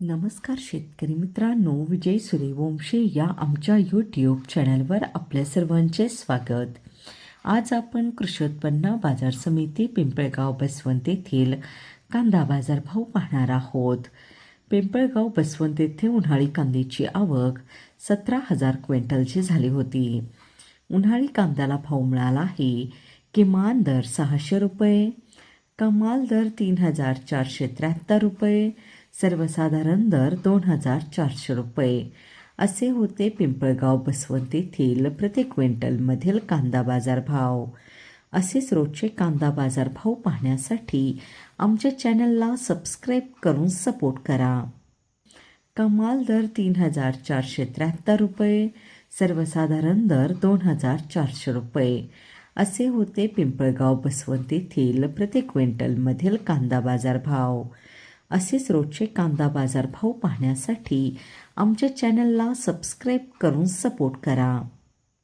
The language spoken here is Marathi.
नमस्कार शेतकरी मित्रांनो, विजय सूर्यवंशी या आमच्या यूट्यूब चॅनलवर आपल्या सर्वांचे स्वागत. आज आपण कृषी उत्पन्न बाजार समिती पिंपळगाव बसवंत येथील कांदा बाजारभाव पाहणार आहोत. पिंपळगाव बसवंत येथे उन्हाळी कांद्याची आवक 17,000 क्विंटलची झाली होती. उन्हाळी कांद्याला भाव मिळाला आहे. किमान दर 600 रुपये, कमाल दर 3,473 रुपये, सर्वसाधारण दर 2,400 रुपये असे होते पिंपळगाव बसवंत येथील प्रति क्विंटलमधील कांदा बाजार भाव. असेच रोजचे कांदा बाजार भाव पाहण्यासाठी आमच्या चॅनलला सबस्क्राईब करून सपोर्ट करा. कमाल दर 3,473 रुपये, सर्वसाधारण दर 2,400 रुपये असे होते पिंपळगाव बसवंत येथील प्रति क्विंटलमधील कांदा बाजार भाव. असेच रोजचे कांदा बाजार भाव पाहण्यासाठी आमच्या चॅनलला सबस्क्राईब करून सपोर्ट करा.